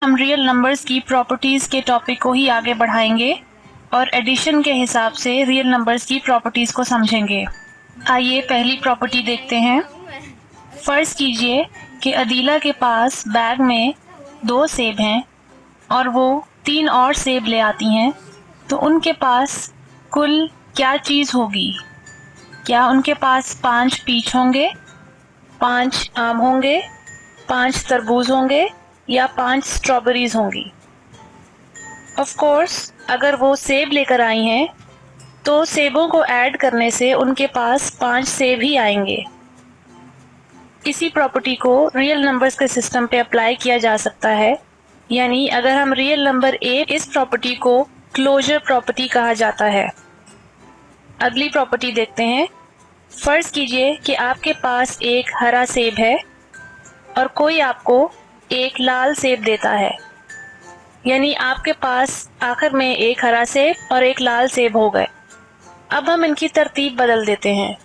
हम real numbers की properties के टॉपिक को ही आगे बढ़ाएंगे और एडिशन के हिसाब से रियल नंबर्स की प्रॉपर्टीज को समझेंगे। आइए पहली प्रॉपर्टी देखते हैं। फर्ज कीजिए कि अदीला के पास बैग में 2 सेब हैं और वो 3 और सेब ले आती हैं, तो उनके पास कुल क्या चीज़ होगी? क्या उनके पास 5 पीच होंगे, 5 आम होंगे, 5 तरबूज होंगे या 5 स्ट्रॉबेरीज होंगी? ऑफ कोर्स अगर वो सेब लेकर आई हैं तो सेबों को ऐड करने से उनके पास 5 सेब ही आएंगे। इसी प्रॉपर्टी को रियल नंबर्स के सिस्टम पे अप्लाई किया जा सकता है, यानी अगर हम रियल नंबर इस प्रॉपर्टी को क्लोजर प्रॉपर्टी कहा जाता है। अगली प्रॉपर्टी देखते हैं। फर्ज कीजिए कि आपके पास एक हरा सेब है और कोई आपको एक लाल सेब देता है, यानी आपके पास आखिर में एक हरा सेब और एक लाल सेब हो गए। अब हम इनकी तरतीब बदल देते हैं।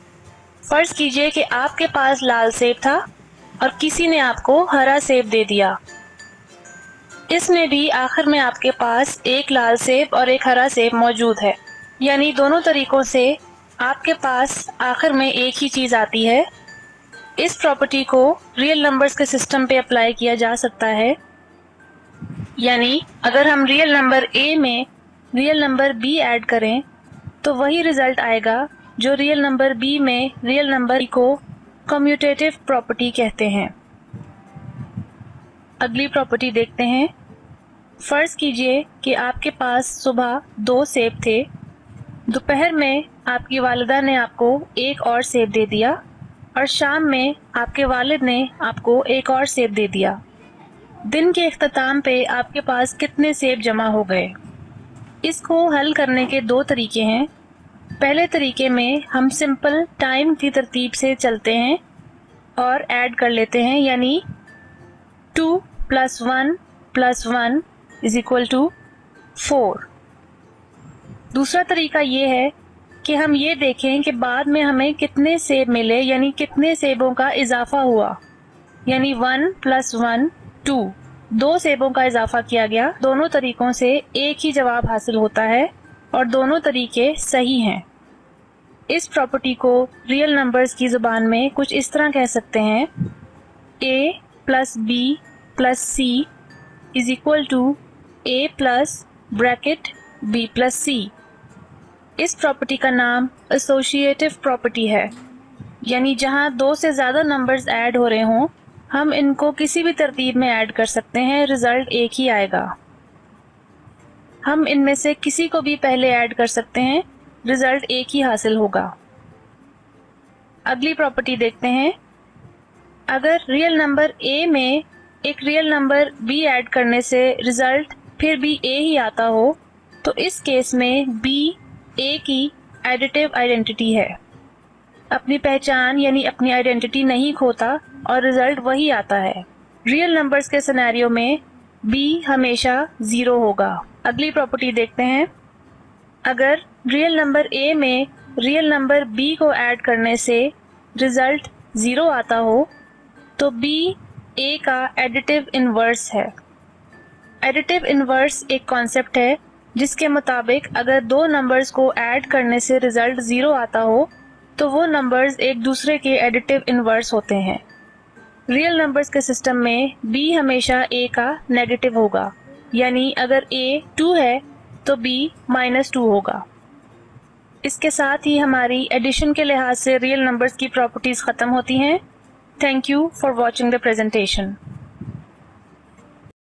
फर्ज कीजिए कि आपके पास लाल सेब था और किसी ने आपको हरा सेब दे दिया। इसमें भी आखिर में आपके पास एक लाल सेब और एक हरा सेब मौजूद है, यानी दोनों तरीकों से आपके पास आखिर में एक ही चीज़ आती है। इस प्रॉपर्टी को रियल नंबर्स के सिस्टम पे अप्लाई किया जा सकता है, यानी अगर हम रियल नंबर ए में रियल नंबर बी ऐड करें तो वही रिजल्ट आएगा जो रियल नंबर बी में रियल नंबर को कम्यूटेटिव प्रॉपर्टी कहते हैं। अगली प्रॉपर्टी देखते हैं। फर्ज कीजिए कि आपके पास सुबह 2 सेब थे, दोपहर में आपकी वालिदा ने आपको एक और सेब दे दिया और शाम में आपके वालिद ने आपको एक और सेब दे दिया। दिन के इख्तिताम पे आपके पास कितने सेब जमा हो गए? इसको हल करने के 2 तरीके हैं। पहले तरीके में हम सिंपल टाइम की तरतीब से चलते हैं और ऐड कर लेते हैं, यानी 2 + 1 + 1 = 4। दूसरा तरीका ये है कि हम ये देखें कि बाद में हमें कितने सेब मिले, यानी कितने सेबों का इजाफा हुआ, यानी 1 + 1 2, 2 सेबों का इजाफा किया गया। दोनों तरीकों से एक ही जवाब हासिल होता है और दोनों तरीके सही हैं। इस प्रॉपर्टी को रियल नंबर्स की ज़ुबान में कुछ इस तरह कह सकते हैं: a + b + c = a + b + c। इस प्रॉपर्टी का नाम एसोसिएटिव प्रॉपर्टी है, यानी जहां 2 से ज़्यादा नंबर्स ऐड हो रहे हों, हम इनको किसी भी तरतीब में ऐड कर सकते हैं, रिजल्ट एक ही आएगा। हम इनमें से किसी को भी पहले ऐड कर सकते हैं, रिजल्ट एक ही हासिल होगा। अगली प्रॉपर्टी देखते हैं। अगर रियल नंबर a में एक रियल नंबर b ऐड करने से रिजल्ट फिर भी a ही आता हो, तो इस केस में b a की एडिटिव आइडेंटिटी है, अपनी पहचान यानी अपनी आइडेंटिटी नहीं खोता और रिजल्ट वही आता है। रियल नंबर्स के सिनेरियो में b हमेशा 0 होगा। अगली प्रॉपर्टी देखते हैं। अगर रियल नंबर a में रियल नंबर b को ऐड करने से रिजल्ट 0 आता हो, तो b a का एडिटिव इन्वर्स है। एडिटिव इन्वर्स एक कॉन्सेप्ट है जिसके मुताबिक अगर 2 नंबर्स को ऐड करने से रिजल्ट 0 आता हो तो वो नंबर्स एक दूसरे के एडिटिव इन्वर्स होते हैं। रियल नंबर्स के सिस्टम में b हमेशा a का नेगेटिव होगा, यानी अगर a 2 है तो b -2 होगा। इसके साथ ही हमारी एडिशन के लिहाज से रियल नंबर्स की प्रॉपर्टीज ख़त्म होती हैं। Thank you for watching the presentation.